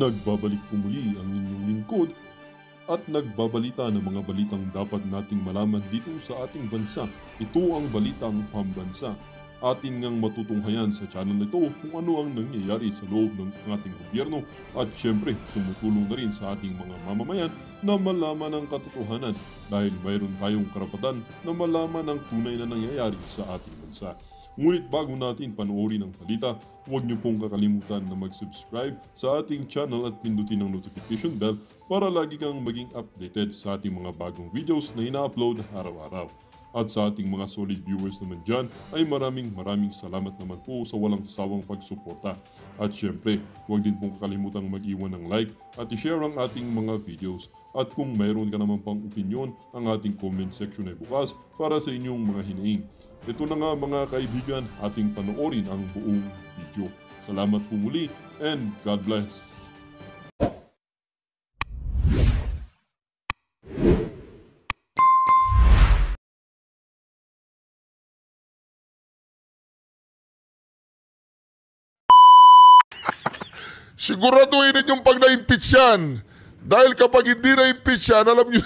Nagbabalik po muli ang inyong lingkod at nagbabalita ng mga balitang dapat nating malaman dito sa ating bansa. Ito ang Balitang Pambansa. Atin ngang matutunghayan sa channel na ito kung ano ang nangyayari sa loob ng ating gobyerno at syempre tumutulong na rin sa ating mga mamamayan na malaman ang katotohanan dahil mayroon tayong karapatan na malaman ang tunay na nangyayari sa ating bansa. Ngunit bago natin panoorin ang balita, huwag niyo pong kakalimutan na mag-subscribe sa ating channel at pindutin ang notification bell para lagi kang maging updated sa ating mga bagong videos na ina-upload araw-araw. At sa ating mga solid viewers naman dyan ay maraming salamat naman po sa walang sawang pagsuporta. At syempre, huwag din pong kakalimutan mag-iwan ng like at i-share ang ating mga videos. At kung mayroon ka naman pang opinion, ang ating comment section ay bukas para sa inyong mga hinaing. Ito na nga mga kaibigan, ating panoorin ang buong video. Salamat po muli and God bless! Siguraduhin ninyong pag na-impeach yan. Dahil kapag hindi na-impeach yan, alam nyo,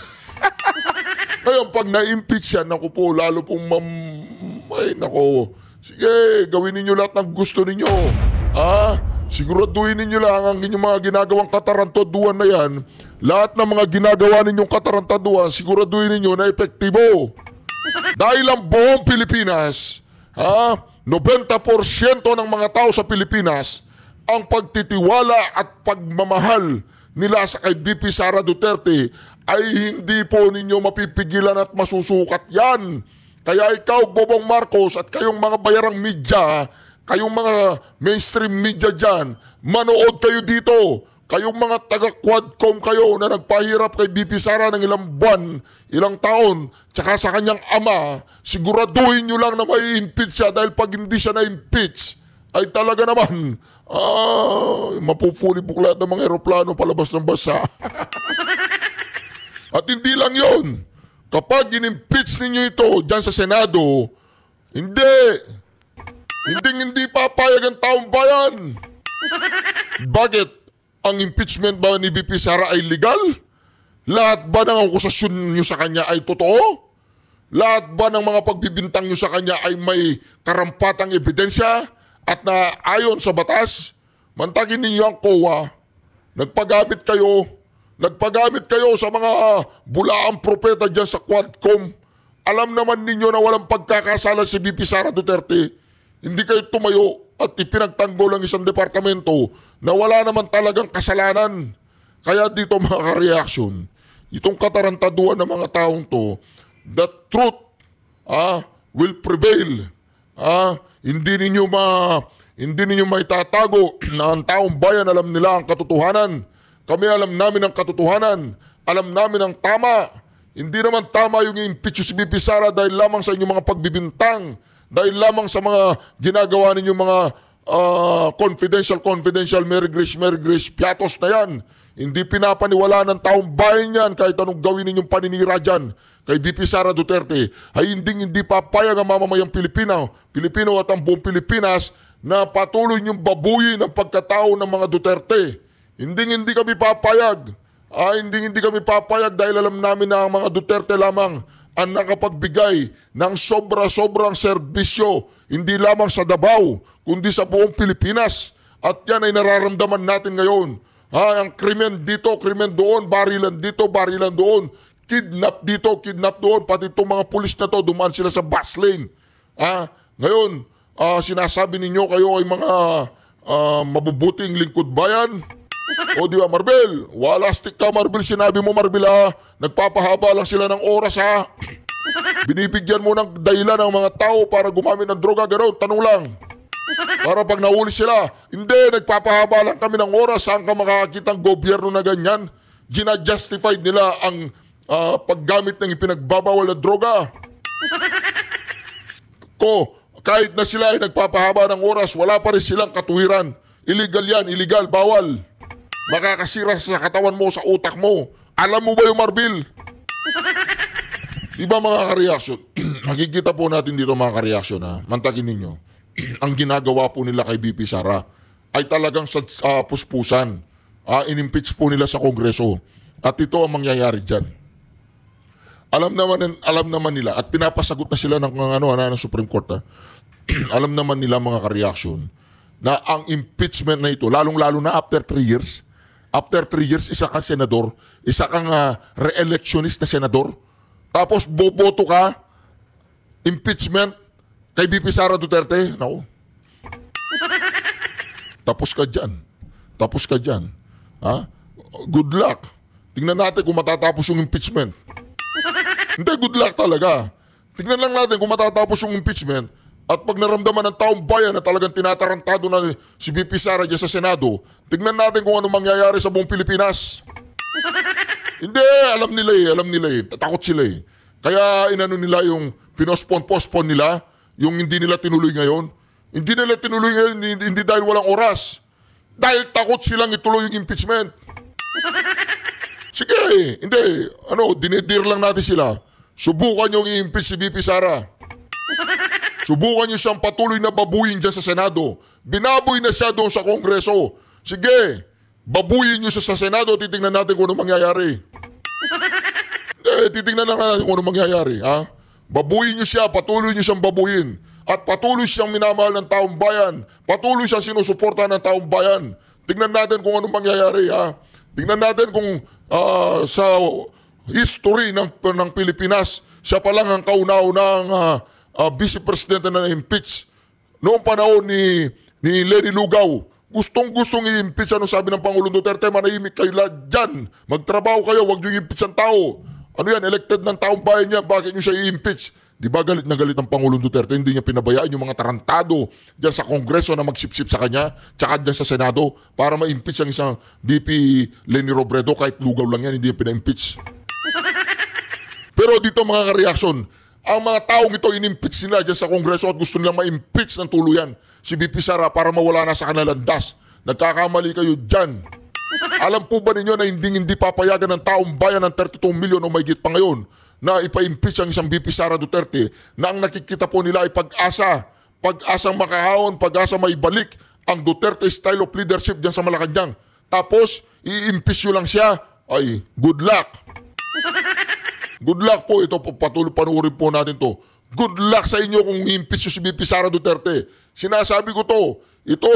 ngayon pag na-impeach yan, naku po, lalo pong ay, naku, sige, gawin ninyo lahat ng gusto ninyo. Siguraduhin ninyo lang ang inyong mga ginagawang katarantaduan na yan. Lahat ng mga ginagawa ninyong katarantaduan, siguraduhin ninyo na epektibo. Dahil ang buong Pilipinas, 90% ng mga tao sa Pilipinas, ang pagtitiwala at pagmamahal nila sa kay BP Sara Duterte ay hindi po ninyo mapipigilan at masusukat yan. Kaya ikaw, Bobong Marcos, at kayong mga bayarang media, kayong mga mainstream media dyan, manood kayo dito. Kayong mga taga-Quadcom kayo na nagpahirap kay BP Sara ng ilang buwan, ilang taon, tsaka sa kanyang ama, siguraduhin nyo lang na may impeach siya dahil pag hindi siya na-impeach, ay talaga naman, mapupuli buklat ng mga aeroplano palabas ng bansa. At hindi lang yon. Kapag in-impeach ninyo ito dyan sa Senado, hindi papayag ang taong bayan. Bakit? Ang impeachment ba ni BP Sara ay legal? Lahat ba ng akusasyon nyo sa kanya ay totoo? Lahat ba ng mga pagbibintang nyo sa kanya ay may karampatang ebidensya? At na ayon sa batas, mantagin ninyo ang COA, nagpagamit kayo sa mga bulaang propeta dyan sa Quadcom. Alam naman ninyo na walang pagkakasala si BP Sara Duterte. Hindi kayo tumayo at ipinagtanggol ang isang departamento na wala naman talagang kasalanan. Kaya dito mga ka-reaction, itong katarantaduan ng mga taong to, the truth will prevail. Hindi ninyo maitatago na ang taong bayan alam nila ang katotohanan. Kami alam namin ang katotohanan. Alam namin ang tama. Hindi naman tama yung impeach si BP Sara dahil lamang sa inyong mga pagbibintang. Dahil lamang sa mga ginagawa ninyong mga confidential, Mary Grace, piatos na yan. Hindi pinapaniwala ng taong bayan yan kahit anong gawin ninyong paninira dyan. Kay BP Sara Duterte ay hindi papayag ang mamamayang Pilipino at ang buong Pilipinas na patuloy niyong babuyin ang pagkatao ng mga Duterte. Hindi kami papayag. Hindi kami papayag dahil alam namin na ang mga Duterte lamang ang nakapagbigay ng sobra-sobrang serbisyo, hindi lamang sa Davao, kundi sa buong Pilipinas. At yan ay nararamdaman natin ngayon. Ang krimen dito, krimen doon, barilan dito, barilan doon. Kidnap dito, kidnap doon, pati itong mga pulis na to, dumaan sila sa bus lane. Ngayon, sinasabi ninyo kayo ay mga mabubuting lingkod bayan. O di ba, Marbel? Walastik ka, Marbel. Sinabi mo, Marbel, nagpapahaba lang sila ng oras, Binibigyan mo ng dahilan ng mga tao para gumamit ng droga, gano'n, tanong lang. Para pag nahuli sila, hindi, nagpapahaba lang kami ng oras. Saan ka makakakita ng gobyerno na ganyan? Gina-justified nila ang paggamit ng ipinagbabawal na droga. Kahit na sila ay nagpapahaba ng oras, wala pa rin silang katuwiran. Illegal yan, illegal, bawal. Makakasira sa katawan mo, sa utak mo. Alam mo ba yung Marbil? Diba mga ka-reaction? Makikita po natin dito mga ka-reaction, mantagin ninyo. Ang ginagawa po nila kay BP Sara ay talagang puspusan. inimpeach po nila sa Kongreso. At ito ang mangyayari dyan. Alam naman nila at pinapasagot na sila ng Supreme Court. Alam naman nila mga ka-reaction na ang impeachment na ito, lalong-lalo na after 3 years, isa kang senador, isa kang re-electionist na senador, tapos boboto ka, impeachment kay BP Sara Duterte, no? Tapos ka dyan. Ha? Good luck. Tingnan natin kung matatapos yung impeachment. Hindi, good luck talaga. Tingnan lang natin kung matatapos yung impeachment at pag naramdaman ng taong bayan na talagang tinatarantado na si BP Sara dyan sa Senado, tingnan natin kung ano mangyayari sa buong Pilipinas. Hindi, alam nila eh. Takot sila eh. Kaya inano nila yung pinospon nila, yung hindi nila tinuloy ngayon. Hindi nila tinuloy ngayon, hindi dahil walang oras. Dahil takot silang ituloy yung impeachment. Sige, hindi. Dinidir lang natin sila. Subukan yung i-impeach si BP Sara. Subukan nyo siyang patuloy na babuyin dyan sa Senado. Binaboy na siya doon sa Kongreso. Sige, babuyin nyo siya sa Senado, titingnan natin kung ano mangyayari. Titingnan lang natin kung ano mangyayari. Ha? Babuyin nyo siya, patuloy nyo siyang babuyin. At patuloy siyang minamahal ng taong bayan. Patuloy siyang sinusuporta ng taong bayan. Tingnan natin kung ano mangyayari. Ha? Tingnan natin kung sa history ng Pilipinas, siya pa lang ang kauna-unang Vice Presidente na impeach. Noong panahon ni Lenny Lugaw, gustong-gustong i-impeach. Ano sabi ng Pangulong Duterte? Manahimik kayo dyan. Magtrabaho kayo, huwag nyo i-impeach ang tao. Ano yan, elected ng taong bayan niya, bakit nyo siya i-impeach? Di ba galit na galit ang Pangulong Duterte? Hindi niya pinabayaan yung mga tarantado dyan sa Kongreso na magsipsip sa kanya, tsaka dyan sa Senado, para ma-impeach ang isang VP Lenny Robredo, kahit lugaw lang yan, hindi niya pina-impeach. Pero dito mga ka-reaction, ang mga taong ito in-impeach nila dyan sa Kongreso at gusto nilang ma-impeach ng tuluyan si VP Sara para mawala na sa kanilang das. Nagkakamali kayo dyan. Alam po ba ninyo na hindi papayagan ng taong bayan ng 32 milyon o mahigit pa ngayon na ipa-impeach ang isang VP Sara Duterte na ang nakikita po nila ay pag-asa. Pag-asang makahawon, pag-asa may balik ang Duterte style of leadership dyan sa Malacanang. Tapos, i-impeach nyo lang siya. Ay, good luck. Good luck po. Ito, patuloy panuorin po natin to. Good luck sa inyo kung i-impeach nyo si VP Sara Duterte. Sinasabi ko to. Ito,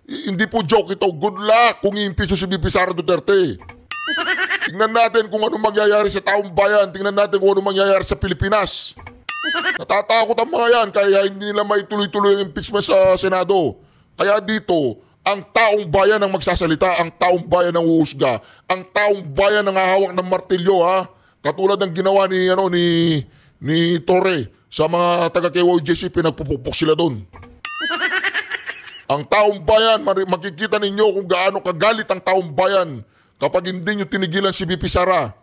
hindi po joke ito. Good luck kung i-impeach nyo si VP Sara Duterte. Tingnan natin kung ano mangyayari sa taong bayan. Tingnan natin kung ano mangyayari sa Pilipinas. Natatakot ang mga yan kaya hindi nila maituloy-tuloy ang impeachment sa Senado. Kaya dito, ang taong bayan ang magsasalita, ang taong bayan ang uhusga, ang taong bayan ang hahawak ng martilyo, ha? Katulad ng ginawa ni Torre sa mga taga-KYJC, pinagpupukpok sila doon. Ang taong bayan, makikita ninyo kung gaano kagalit ang taong bayan kapag hindi nyo tinigilan si VP Sara.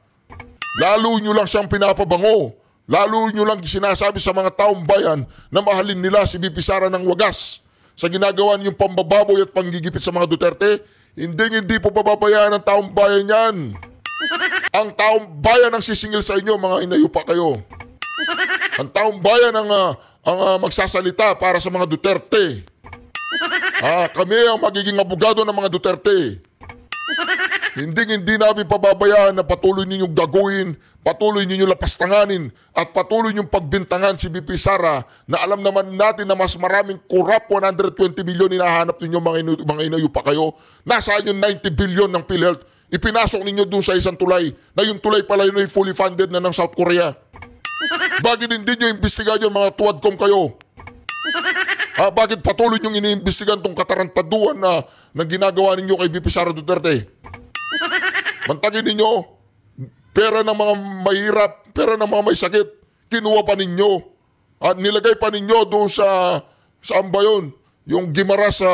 Lalo nyo lang siyang pinapabango. Lalo nyo lang sinasabi sa mga taong bayan na mahalin nila si VP Sara ng wagas. Sa ginagawa niyong pambababoy at panggigipit sa mga Duterte, hindi po pababayaan ng taong bayan yan. Ang taong bayan ang sisingil sa inyo, mga inayupa kayo. Ang taong bayan ang magsasalita para sa mga Duterte. Kami ang magiging abogado ng mga Duterte. Hindi namin pababayaan na patuloy ninyong gagawin, patuloy ninyong lapastanganin, at patuloy ninyong pagbintangan si VP Sara na alam naman natin na mas maraming corrupt 120 milyon hinahanap ninyo mga inayupa kayo. Nasaan yung 90 billion ng PhilHealth? Ipinasok ninyo doon sa isang tulay na yung tulay pala yun ay fully funded na ng South Korea. Bakit hindi nyo imbestigahan yung mga tuwadkom kayo? Bakit patuloy nyo iniimbestigahan tong katarantaduan na ginagawa ninyo kay VP Sara Duterte? Mantagin ninyo, pera ng mga mahirap, pera ng mga may sakit, kinuha pa ninyo. At nilagay pa ninyo doon saan ba yun? Yung Gimara sa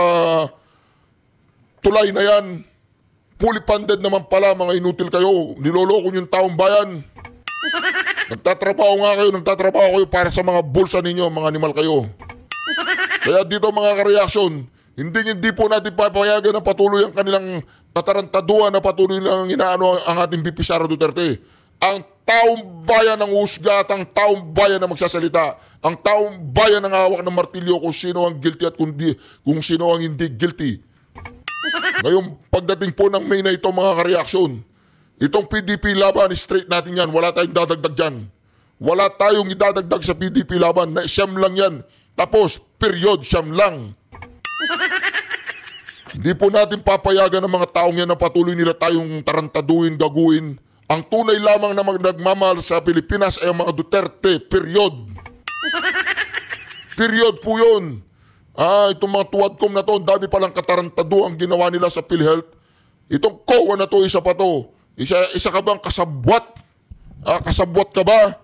tulay na yan. Fully funded naman pala, mga inutil kayo. Niloloko yung taong bayan. Nagtatrabaho kayo para sa mga bulsa ninyo, mga animal kayo. Kaya dito mga ka-reaction, hindi po natin papayagan na patuloy ang kanilang katarantaduan na patuloy lang inaano ang ating VP Sara Duterte. Ang taong bayan ang husga at ang taong bayan ang magsasalita. Ang taong bayan ang hawak ng martilyo kung sino ang guilty at kung sino ang hindi guilty. Ngayon, pagdating po ng May na ito mga kareaksyon, itong PDP laban, straight natin yan. Wala tayong dadagdag dyan. Wala tayong idadagdag sa PDP laban. Na siyam lang yan. Tapos, period, siyam lang. Hindi po natin papayagan ng mga taong yan na patuloy nila tayong tarantaduin, gaguin. Ang tunay lamang na nagmamahal sa Pilipinas ay ang mga Duterte, period. Period po yun. Itong mga tuwadkom na to, ang dami palang katarantado ang ginawa nila sa PhilHealth. Itong COA na to, isa pa to. Isa ka bang kasabwat? Kasabwat ka ba?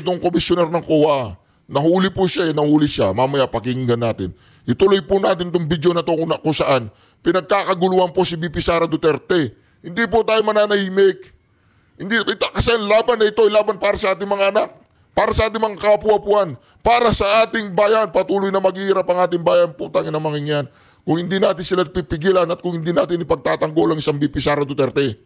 Itong komisyoner ng COA. Nahuli po siya, nahuli siya. Mamaya pakinggan natin. Ituloy po natin itong video na to kung saan pinagkakaguluhan po si VP Sara Duterte. Hindi po tayo mananahimik. Kasi ang laban na ito ay laban para sa ating mga anak. Para sa ating mga kapuapuan. Para sa ating bayan. Patuloy na maghihirap ang ating bayan. Putang ina mga yan. Kung hindi natin sila pipigilan at kung hindi natin ipagtatanggol ang isang VP Sara Duterte.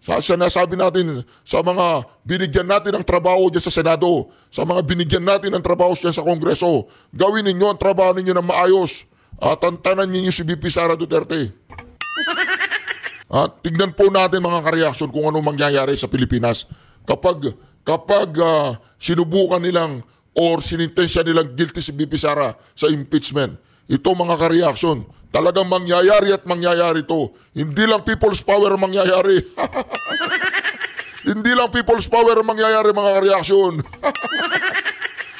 Sinasabi natin sa mga binigyan natin ng trabaho dyan sa Senado, sa mga binigyan natin ng trabaho dyan sa Kongreso, gawin ninyo ang trabaho ninyo ng maayos at tantanan ninyo si VP Sara Duterte. Tignan po natin mga kareaksyon kung ano mangyayari sa Pilipinas kapag sinubukan nilang or sinintensya nilang guilty si VP Sara sa impeachment. Ito mga kareaksyon, talagang mangyayari at mangyayari to. Hindi lang people's power ang mangyayari. Hindi lang people's power ang mangyayari mga kareaksyon.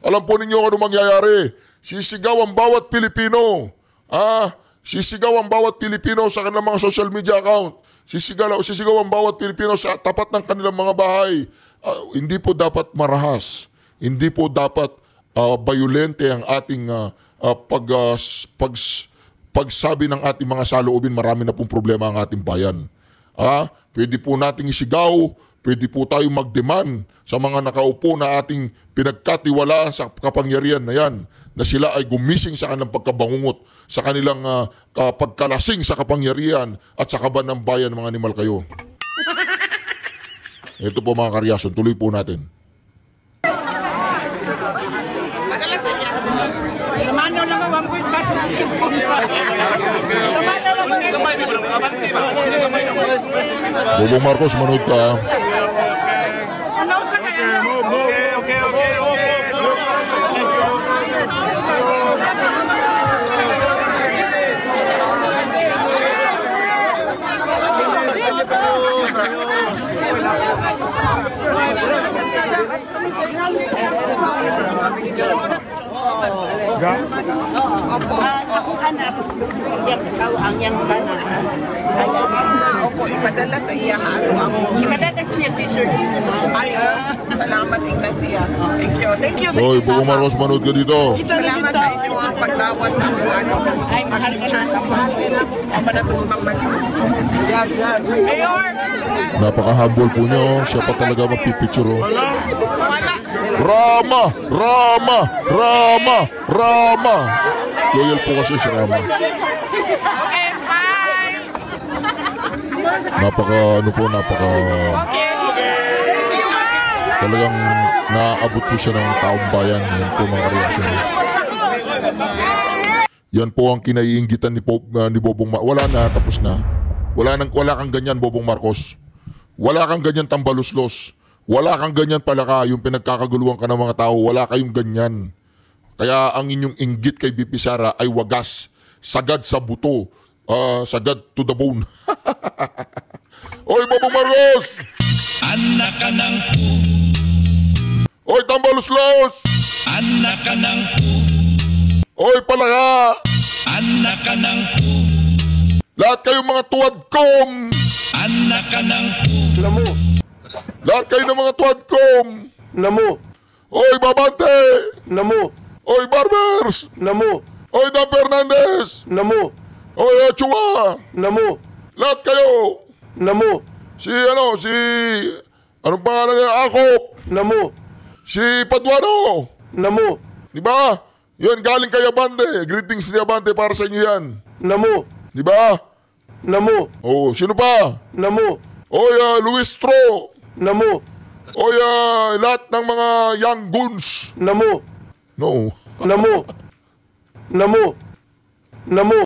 Alam po ninyo ano mangyayari. Sisigaw ang bawat Pilipino. Sisigaw ang bawat Pilipino sa kanilang mga social media account. Sisigaw ang bawat Pilipino sa tapat ng kanilang mga bahay. Hindi po dapat marahas. Hindi po dapat bayolente ang ating pagsabi ng ating mga saloobin. Marami na pong problema ang ating bayan. Pwede po nating isigaw, pwede po tayong mag-demand sa mga nakaupo na ating pinagkatiwalaan sa kapangyarihan na yan, na sila ay gumising sa kanilang pagkabangungot, sa kanilang pagkalasing sa kapangyarihan at sa kaban ng bayan, mga animal kayo. Ito po mga kareaksyon, tuloy po natin. Bobong Marcos, manood ka. Ako anak, yung kasawang yung bana. Opo, ipadala sa iya ang Ipadala ko niya t-shirt. ay, salamat din na siya. Thank you. Thank you sa Hoy, Bobong Marcos, manood ka dito. Salamat sa inyo ang pagtawad sa Ay, mahal ka picture. Ama na to si Mama. Mayor! Napaka-humble po nyo. Siya pa talaga magpipicture. Wala! Rama! Rama! Rama! Rama! Loyal po kasi si Rama. Okay, smile! Napaka Okay! talagang naaabot po siya ng taong bayan. Yan po mga reaksyon. Yan po ang kinaiinggitan ni Bobong Marcos. Wala na, tapos na. Wala kang ganyan, Bobong Marcos. Wala kang ganyan tambaluslos. Wala kang ganyan palaka. Yung pinagkakaguluhan ka ng mga tao, wala kayong ganyan. Kaya ang inyong inggit kay VP Sara ay wagas. Sagad sa buto. Sagad to the bone. Oy, Bobong Marcos! Anak ka ng Oy, tambaluslos! anak ka ng Oy, palaka! anak ka ng Lahat kayong mga tuwadkom! anak ka ng Namo, Lahat kayo ng mga tuwadkom! namo, Oy, Babante! namo, Oy, Barbers! namo, Oy, Dan Fernandez! namo, Oy, Chua! namo, Lahat kayo! namo, Anong pangalan niya? Akop! namo, Si Paduano! namo, Di ba? Yan, galing kay Abante. Greetings ni Abante para sa inyo yan. namo, Di ba? namo, Oh, sino pa? namo, Oy, Luis Tro! namo, Oy, lahat ng mga young goons! namo, No. namo, namo, Namo.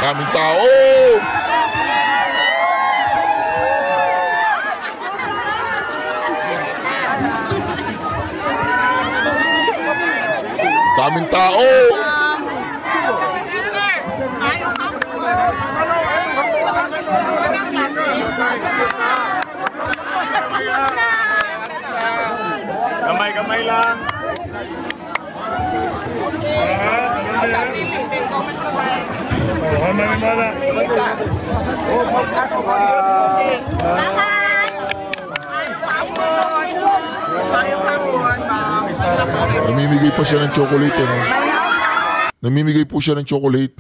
Daming tao! Daming tao! Gamay-gamay lang. Namimigay pa siya ng chocolate, ano? Namimigay po siya ng chocolate.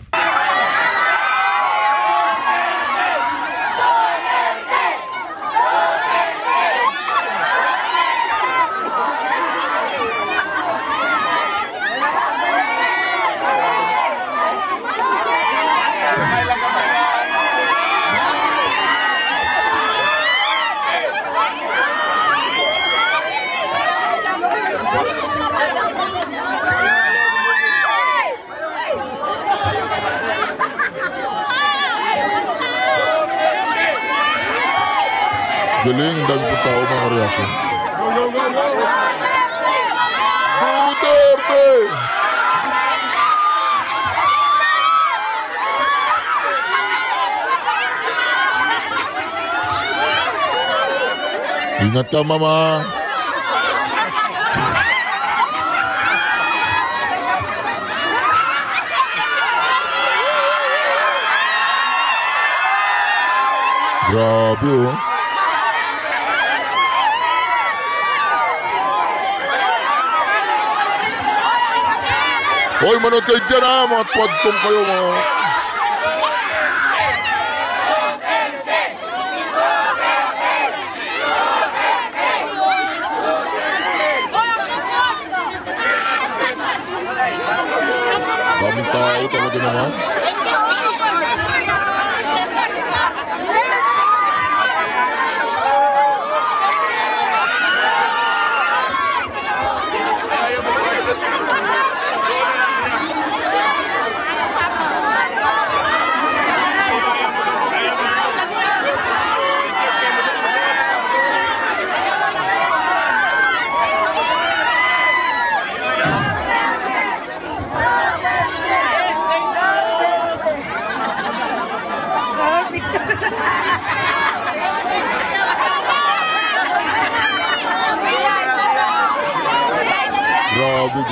Galing, ang dami po tao mga reaction. Duterte! Ingat ka, mama. Grabe, oh. Hoy, manood kayo dyan, ha? Mga podtong kayo, mga... Daming tao talaga naman.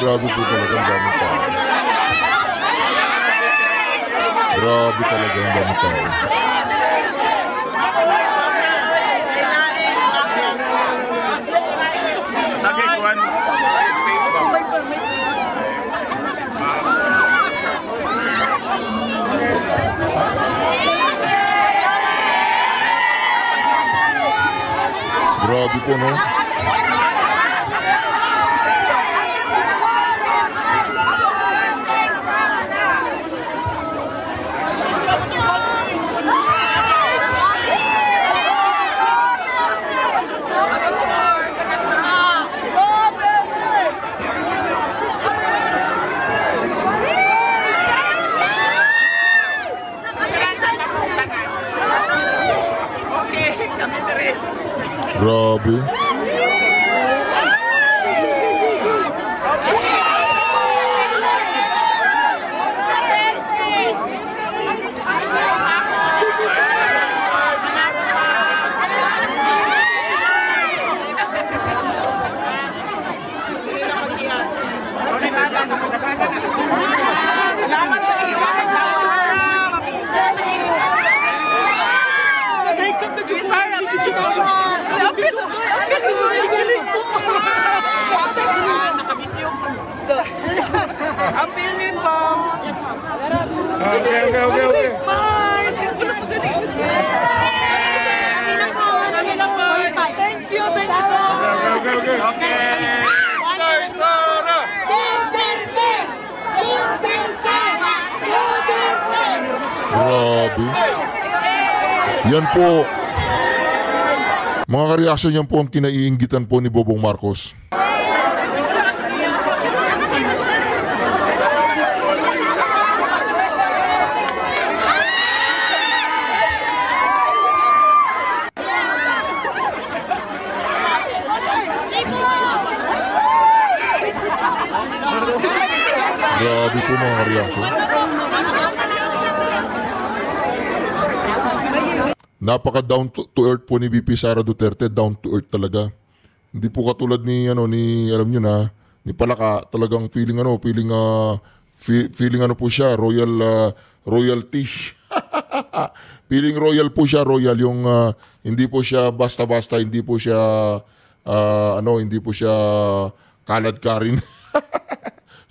Grabe po talaga ang dami tao. Grabe talaga ang dami tao. Grabe po, no? Grabe. Okay. Grabe. Yan po. Mga kareaksyon, yan po ang kinaiinggitan po ni Bobong Marcos. Grabe po mga kareaksyon. Napaka down to earth po ni VP Sara Duterte, down to earth talaga. Hindi po katulad ni alam niyo na, ni Palaka, talagang feeling po siya royalty. Feeling royal po siya, royal yung hindi po siya basta-basta, hindi po siya kalad-karin.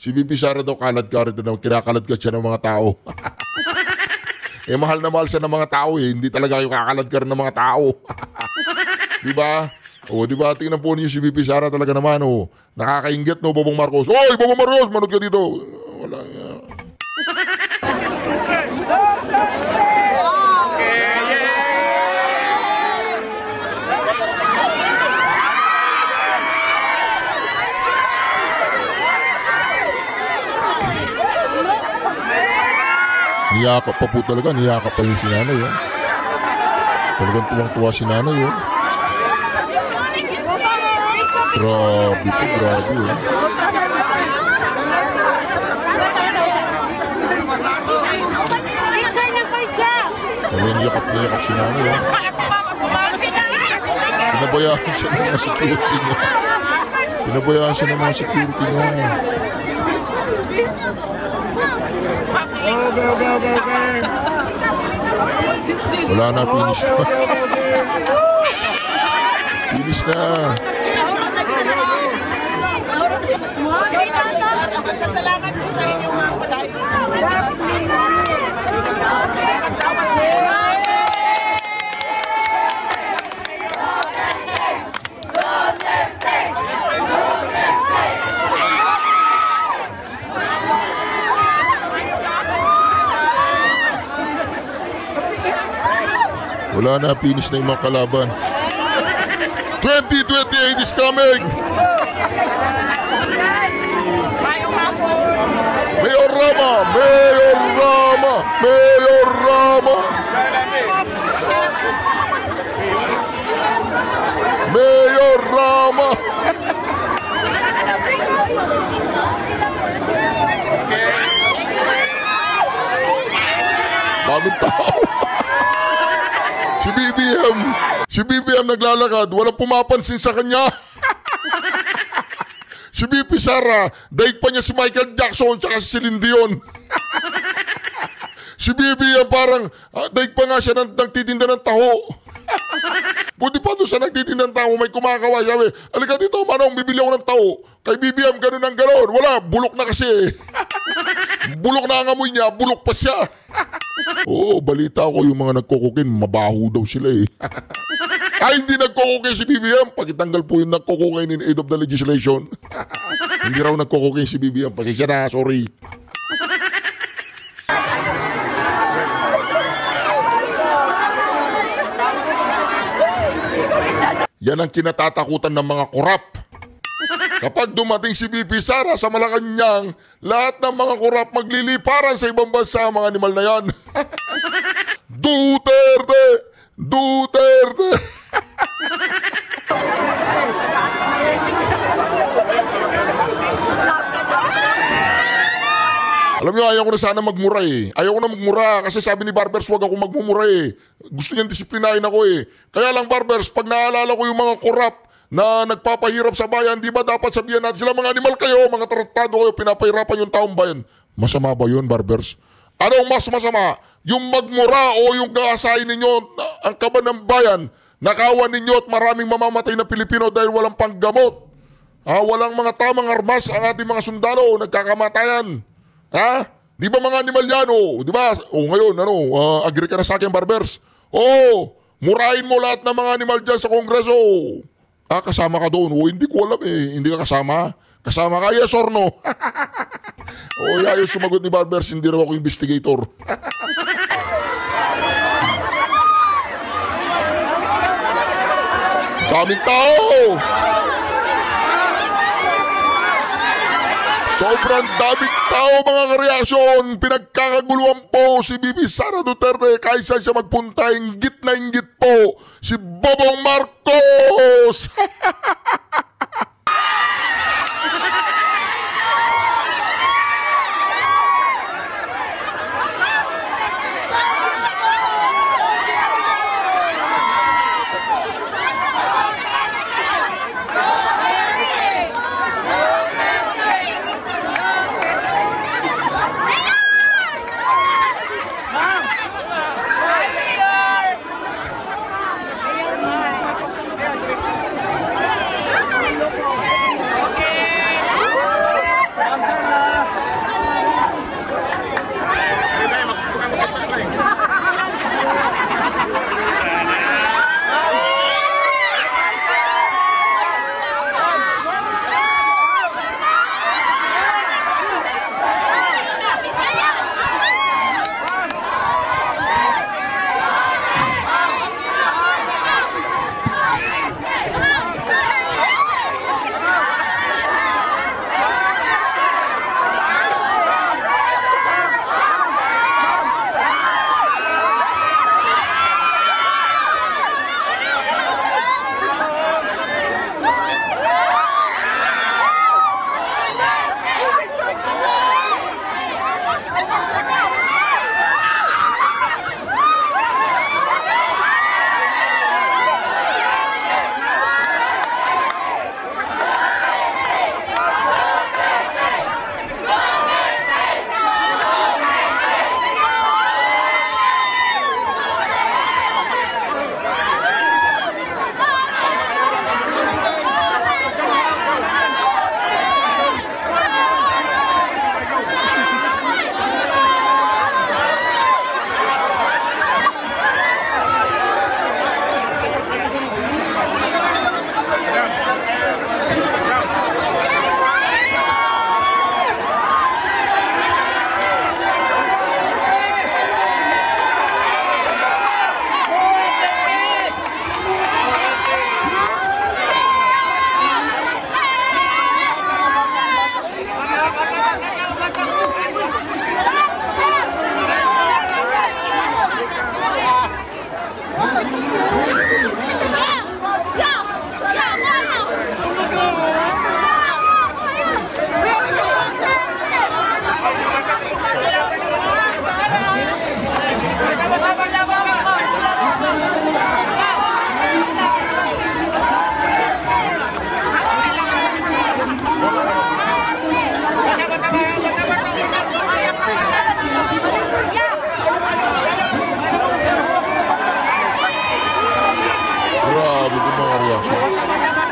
Si VP Sara daw kalad-karin daw, kinakaladkad siya ng mga tao. Mahal na mahal siya ng mga tao hindi talaga kayo kakaladkar ng mga tao. Di ba? Di ba? Tingnan po niyo si VP Sara talaga naman, nakakainggit, Bobong Marcos. Oy, Bobong Marcos, manood ka dito. Wala nga. Niyakap pa po talaga, niyakap pa yung si nanay. Talagang tuwang-tuwa si nanay. Grabe po, grabe. Talagang niyakap si nanay. Pinabayaan siya ng mga security niya. Pinabayaan siya ng mga security niya. Wala na, finish na. Finish na. Salamat po sa inyo mga padayo. Wala na, finish na yung mga kalaban. 2028 is coming! Mayor Rama! Mayor Rama! Mayor Rama! Mayor Rama! Daming tao! Si BBM naglalakad, walang pumapansin sa kanya. Si VP Sara, daig pa niya si Michael Jackson tsaka si Celine Dion. Si BBM parang, daig pa nga siya nagtitinda ng taho. Buti pa doon siya nagtitinda ng taho, may kumakaway. Sabi, alika dito, manong, bibili ako ng taho. Kay BBM, ganun ang gano'n. Wala, bulok na kasi. Bulok na ang amoy niya, bulok pa siya. Oo, balita ko yung mga nagkukukin, mabaho daw sila Ay, hindi nagkukukin si BBM. Pagitanggal po yung nagkukukin in aid of the legislation. Hindi raw nagkukukin si BBM. Pasensya na, sorry. Yan ang kinatatakutan ng mga korap. Kapag dumating si VP Sara sa Malacanang, lahat ng mga korap magliliparan sa ibang bansa, mga animal na yan. Duterte! Duterte! Alam niyo, ayaw ko na sana magmura Ayaw ko na magmura kasi sabi ni Barbers, wag ako magmumura Gusto niyang disiplinahin ako Kaya lang Barbers, pag naalala ko yung mga korap na nagpapahirap sa bayan, di ba dapat sabihan natin sila, mga animal kayo, mga tratado kayo, pinapahirapan yung taong bayan. Masama ba yun, Barbers? Anong mas masama? Yung magmura o yung kaasahin ninyo ang kaban ng bayan, nakawan ninyo at maraming mamamatay na Pilipino dahil walang panggamot. Walang mga tamang armas ang ating mga sundalo, nagkakamatayan. Di ba mga animal yan, Di ba? Ngayon, agree ka na sa akin, Barbers? Murahin mo lahat ng mga animal dyan sa Kongreso. Kasama ka doon. O, hindi ko alam eh. Hindi ka kasama. Kasama ka, yes or no? O, ayaw sumagot ni Barbers, hindi raw ako investigator. Daming tao! Sobrang daming tao, mga kareaksyon. Pinagkakaguluhan po si Bibi Sara Duterte kaysa siya magpunta. Inggit na inggit po si Bobong Marcos.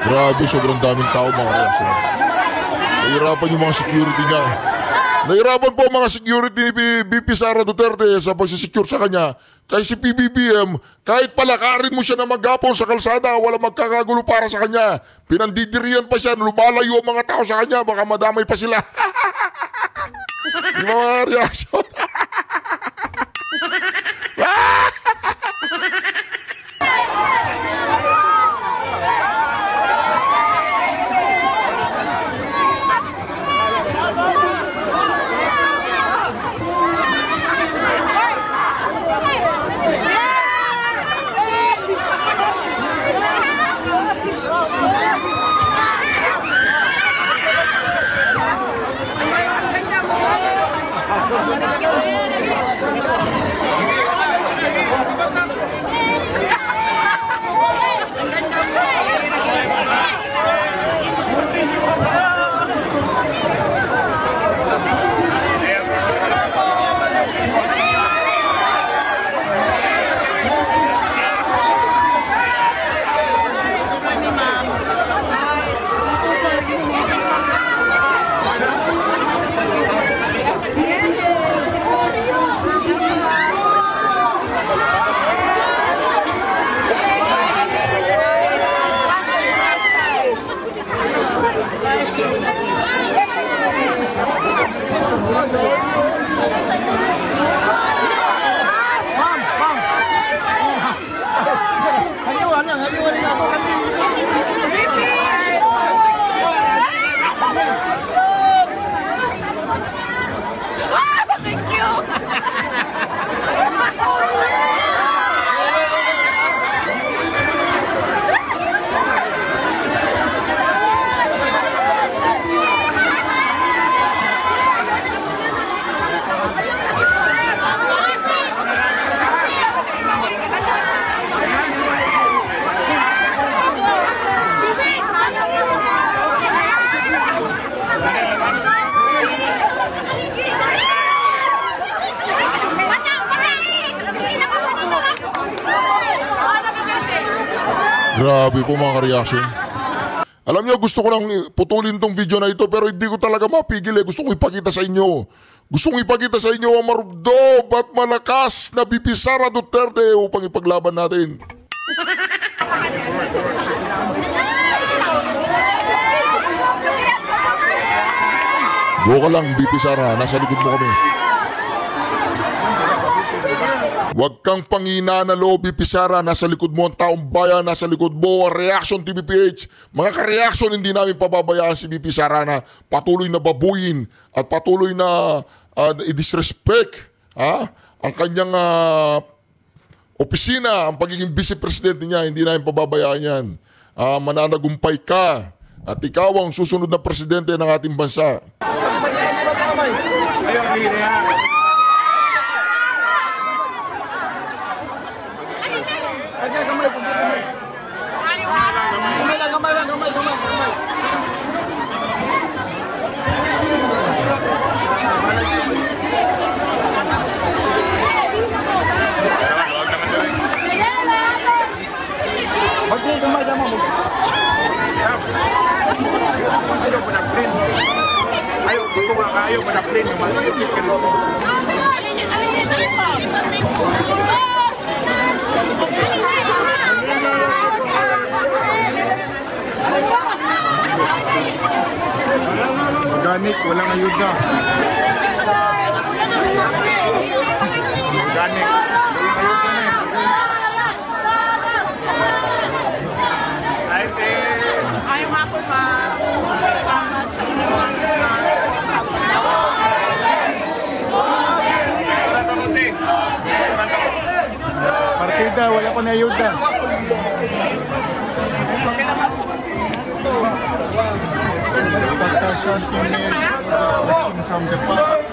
Grabe, sobrang daming tao, mga reaksyon. Nahirapan yung mga security niya. Nahirapan po mga security ni BP Sara Duterte sa pagsisecure sa kanya. Kaya si PBBM, kahit palakarin mo siya na maghapon sa kalsada, wala magkakagulo para sa kanya. Pinandidirian pa siya, lumalayo ang mga tao sa kanya, baka madamay pa sila. Yung mga reaksyon. Thank you. Grabe po mga reaction. Alam niyo, gusto ko lang putulin tong video na ito pero hindi ko talaga mapigil eh. Gusto kong ipakita sa inyo. Gusto kong ipakita sa inyo ang marubdob at malakas na BP Sara Duterte upang ipaglaban natin. Buka lang, BP Sara, nasa likod mo kami. Huwag kang pangina na loob, BP Sara. Nasa likod mo ang taong bayan, nasa likod mo ang Reaction TVPH. Mga ka-reaction, hindi namin pababayaan si BP Sara na patuloy na babuyin at patuloy na i-disrespect ang kanyang opisina, ang pagiging vice-president niya. Hindi namin pababayaan yan. Mananagumpay ka at ikaw ang susunod na presidente ng ating bansa. Ayaw ko na plane yung malipit ka dito. Organic, walang ayuda. Organic. Ayaw nga po sa Partida, wala ko na ayuda. Pagkasyon unit from the park.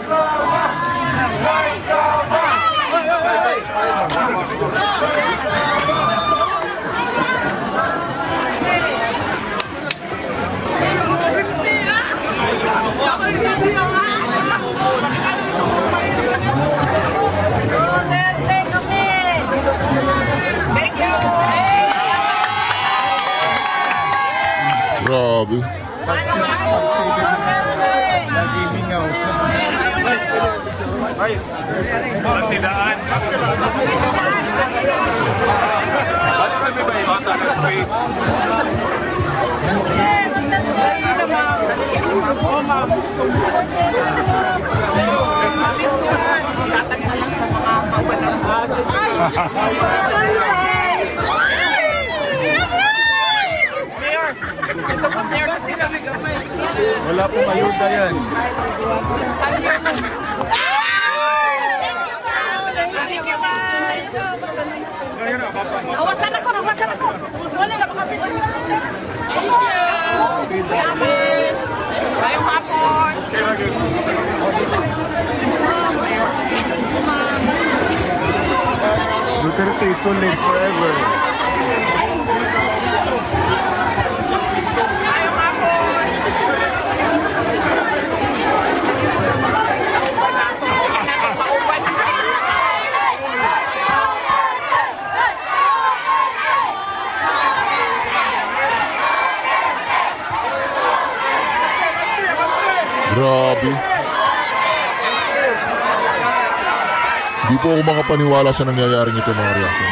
Grabe. Lagi mingaw. Partidaan. Bakit kami ba ibata ng space? Wala pong ayuda yan. Awasan ako, awasan ako. Wala na makapit. Ngayong hapon. Duterte is solid forever. Ngayong hapon. Grabe. Di po ako makapaniwala sa nangyayaring ito mga reaction.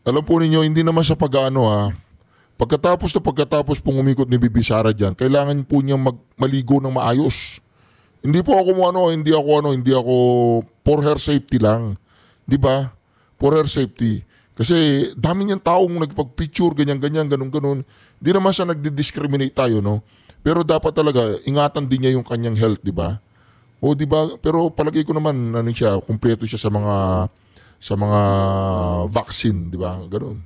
Alam po ninyo, hindi naman sa pag-ano pagkatapos pong umikot ni BP Sara dyan, kailangan po niya maligo ng maayos. Hindi po ako hindi ako for her safety lang. 'Di ba? For her safety. Kasi dami niyang taong nagpag-picture ganyan, ganun. Hindi naman siya nagdi-discriminate tayo, no? Pero dapat talaga ingatan din niya yung kanyang health, 'di ba? O 'di ba? Pero palagay ko naman kumpleto siya sa mga vaccine, 'di ba? Ganun.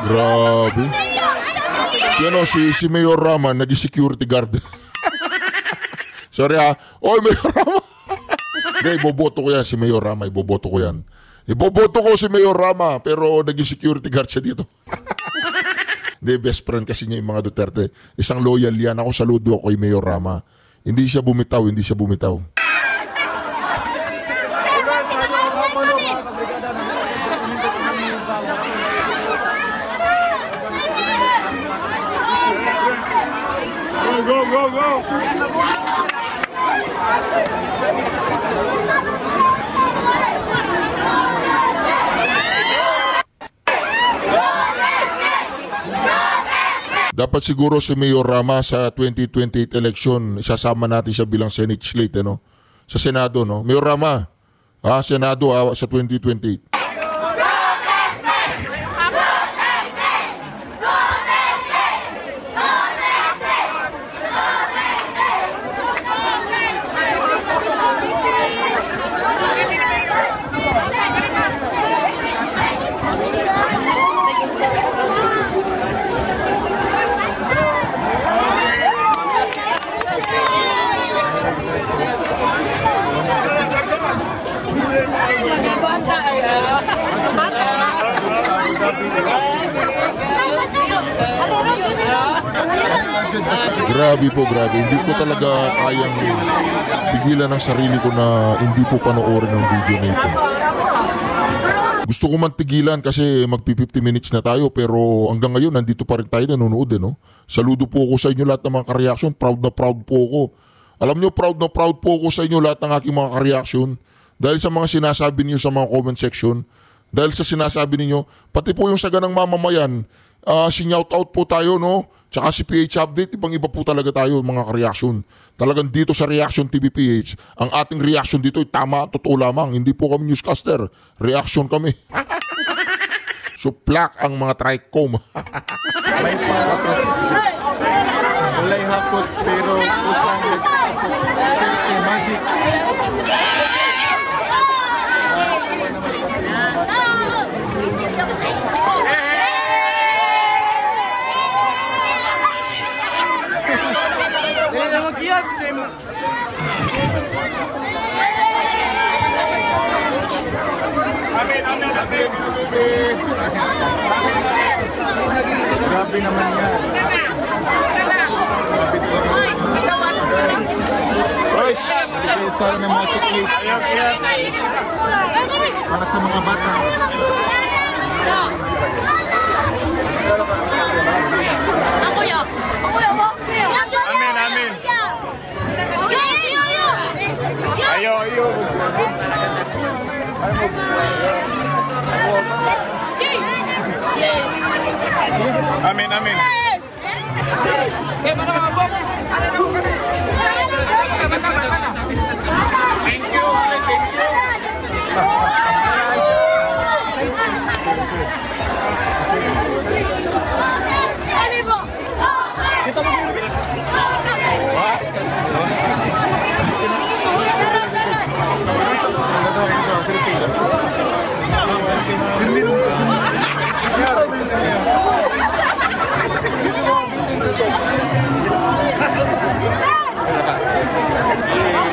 Grabe. Si Mayor Rama, naging security guard. Sorry ha. Oy, Mayor Rama. Hindi, iboboto ko yan si Mayor Rama. Iboboto ko yan. Iboboto ko si Mayor Rama, pero naging security guard siya dito. Hindi, best friend kasi niya yung mga Duterte. Isang loyal yan. Ako saludo ako kay Mayor Rama. Hindi siya bumitaw, hindi siya bumitaw. Go, go, go! Dapat siguro si Mayor Rama sa 2028 election, isasama natin siya bilang Senate slate, no? Sa Senado, no? Mayor Rama, Senado sa 2028. Grabe po, grabe. Hindi ko talaga kayang pigilan ang sarili ko na hindi po panoorin ang video na ito. Gusto ko man tigilan kasi magpi 50 minutes na tayo, pero hanggang ngayon nandito pa rin tayo nanonood, no? Saludo po ako sa inyo lahat ng mga ka-reaction. Proud na proud po ako. Alam nyo, proud na proud po ako sa inyo lahat ng aking mga ka-reaction. Dahil sa mga sinasabi niyo sa mga comment section, dahil sa sinasabi niyo, pati po yung saganang mamamayan, sinyout out po tayo, no? Tsaka si PH Update, ibang-iba po talaga tayo mga ka-reaction. Talagang dito sa Reaction TV PH, ang ating reaction dito ay tama, totoo lamang. Hindi po kami newscaster, reaction kami. Suplak ang mga trichome. May pakot. Walay hapot pero usang magic. Grabe naman yan. Sana ng mga chicklets para sa mga bata. Amin, amin. Ayo, ayo. Amin, amin. Thank you, thank you.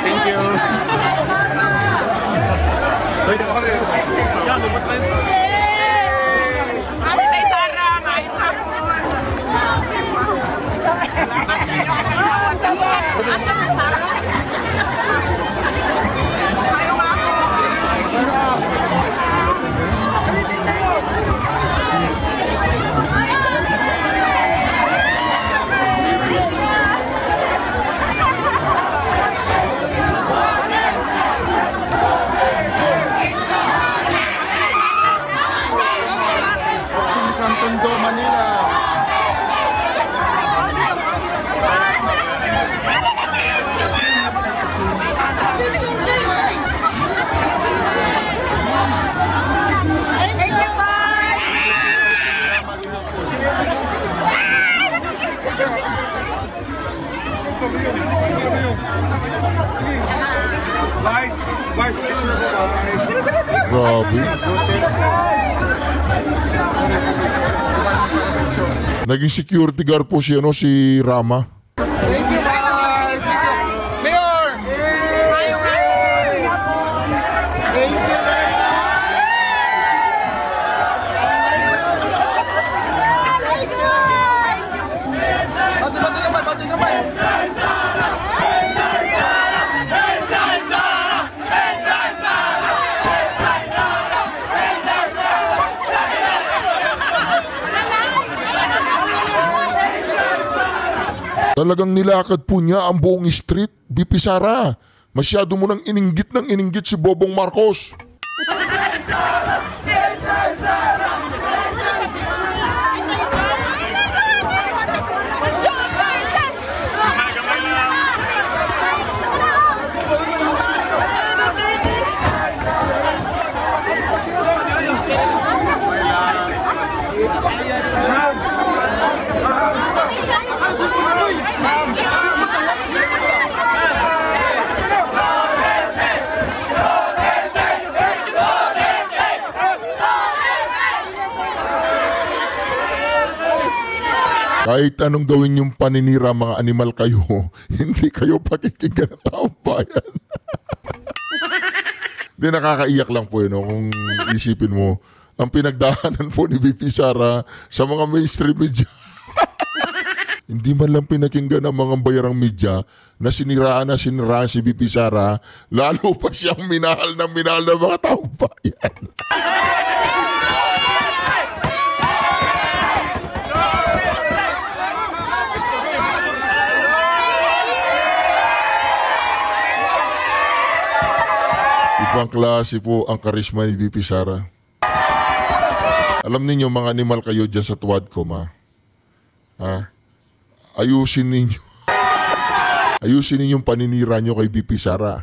Thank you. Happy kay Sarah, maayos hapon. Salamat sa inyo pagkakawat sa mga. Asa na Sarah? Ayaw nga From Tondo, Manila. Vice, picture ko ba? Grabe. Naging security guard po si, si Rama. Talagang nilakad po niya ang buong street, BP Sara. Masyado mo nang ininggit si Bobong Marcos. Kahit anong gawin yung paninira mga animal kayo, hindi kayo pakikinggan ng taong bayan. Hindi, nakakaiyak lang po yun, kung isipin mo. Ang pinagdaanan po ni BP Sara sa mga mainstream media. Hindi man lang pinakinggan ng mga bayarang media na siniraan si BP Sara, lalo pa siyang minahal ng mga taong bayan. Ibang klase po ang karisma ni BP Sara. Alam ninyo mga animal kayo dyan sa Tuwadcom, ha? Ayusin ninyong paninira nyo kay BP Sara.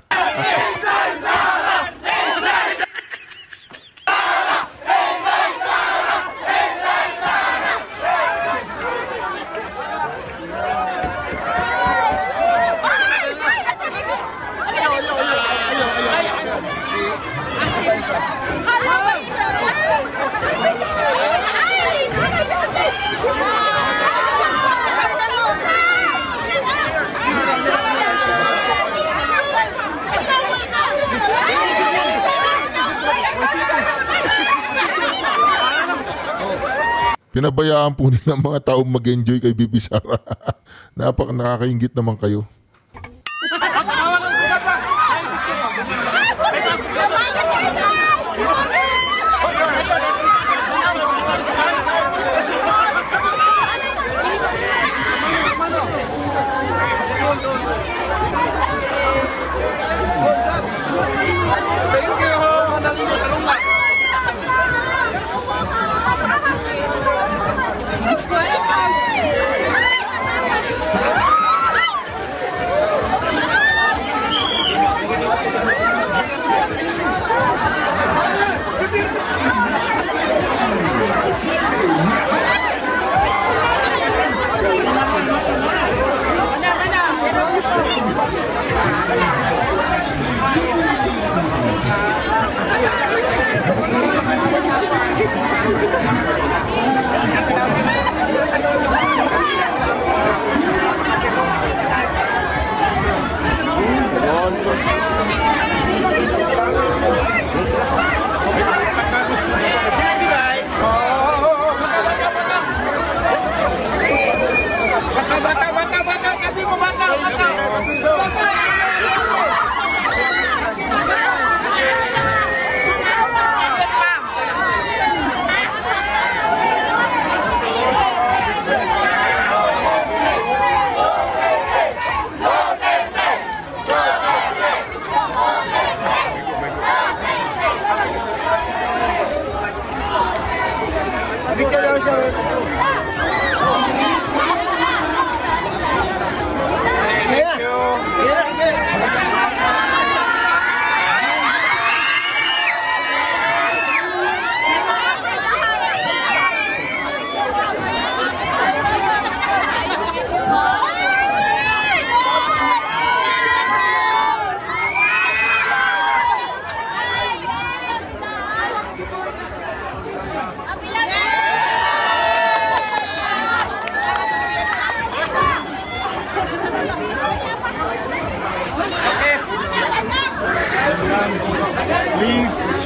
Pinabayaan po nila mga taong mag-enjoy kay BP Sara. Nakakaingit naman kayo.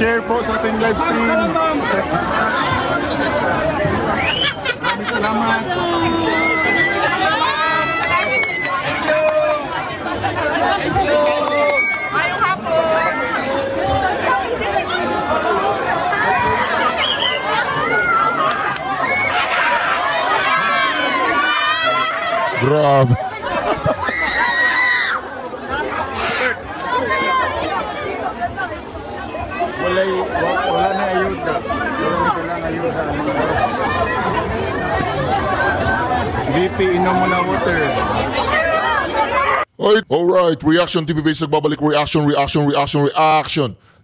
share po sa ating live stream. Maraming salamat. Ngayong hapon. Grabe. Wala na ayuda. Wala na silang ayuda. VP, inom mo na water. Alright, Reaction TV Base nagbabalik. Reaction.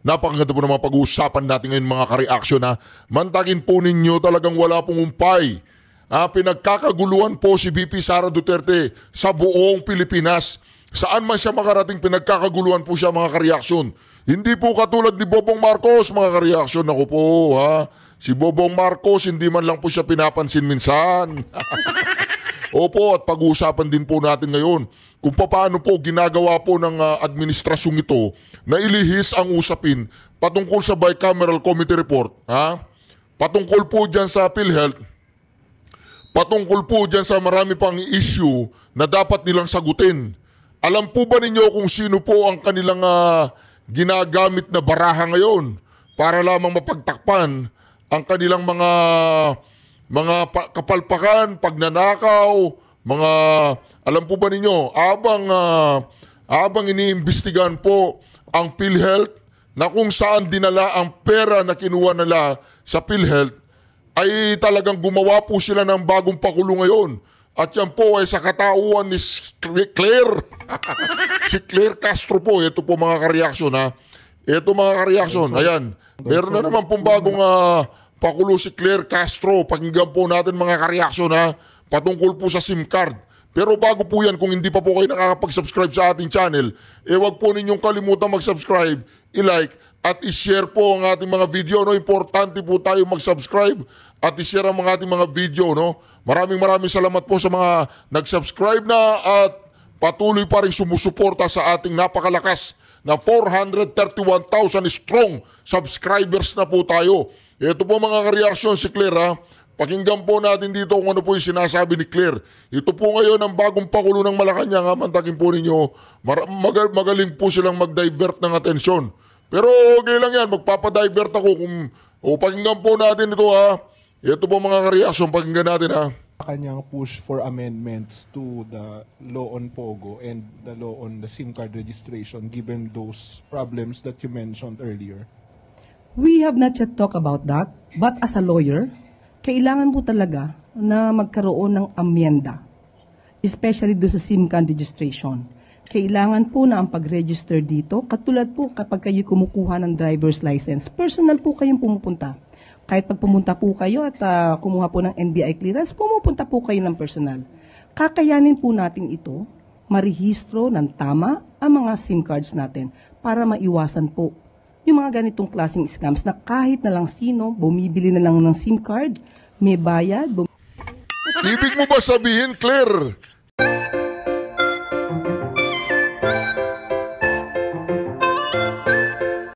Napakaganda po naman pag-uusapan natin ngayon mga ka-reaction ha. Mantagin po ninyo talagang wala pong umpay. Pinagkakaguluhan po si VP Sara Duterte sa buong Pilipinas. Saan man siya makarating, pinagkakaguluhan po siya mga ka-reaction. Hindi po katulad ni Bobong Marcos mga ka-reaction. Ako po ha. Si Bobong Marcos hindi man lang po siya pinapansin minsan. Opo, at pag-uusapan din po natin ngayon kung paano po ginagawa po ng administrasyong ito na ilihis ang usapin patungkol sa bicameral committee report. Patungkol po dyan sa PhilHealth, patungkol po dyan sa marami pang issue na dapat nilang sagutin. Alam po ba ninyo kung sino po ang kanilang ginagamit na baraha ngayon para lamang mapagtakpan ang kanilang mga kapalpakan, pagnanakaw, mga alam po ba ninyo, abang iniimbestigahan po ang PhilHealth na kung saan dinala ang pera na kinuha nila sa PhilHealth, ay talagang gumawa po sila ng bagong pakulo ngayon. At yan po ay sa katauhan ni Claire. Si Claire Castro po. Ito po mga ka-reaction ha. Ito mga ka-reaction. Ayan. Meron na naman pong bagong pakulo si Claire Castro. Pakinggan po natin mga ka-reaction ha. Patungkol po sa SIM card. Pero bago po yan, kung hindi pa po kayo nakakapag-subscribe sa ating channel, wag po ninyong kalimutan mag-subscribe, i-like, at i-share po ang ating mga video. No? Importante po tayo mag-subscribe at i-share ang ating mga video. No? Maraming salamat po sa mga nag-subscribe na at patuloy pa rin sumusuporta sa ating napakalakas na 431,000 strong subscribers na po tayo. Ito po mga ka-reaction si Claire ha. Pakinggan po natin dito kung ano po yung sinasabi ni Claire. Ito po ngayon ang bagong pakulo ng Malacanang. Mantagin po ninyo, magaling po silang mag-divert ng atensyon. Pero okay lang yan, magpapadivert ako. Pakinggan po natin ito ha. Ito po mga ka-reaction, pakinggan natin ha. Kanyang push for amendments to the law on POGO and the law on the SIM card registration given those problems that you mentioned earlier? We have not yet talked about that, but as a lawyer, kailangan po talaga na magkaroon ng amyenda, especially do sa SIM card registration. Kailangan po na ang pag-register dito, katulad po kapag kayo kumukuha ng driver's license, personal po kayong pumupunta. Kahit pag pumunta po kayo at kumuha po ng NBI clearance, pumupunta po kayo ng personal. Kakayanin po natin ito, marehistro ng tama ang mga SIM cards natin para maiwasan po yung mga ganitong klaseng scams na kahit na lang sino, bumibili na lang ng SIM card, may bayad. Ibig mo ba sabihin, Claire,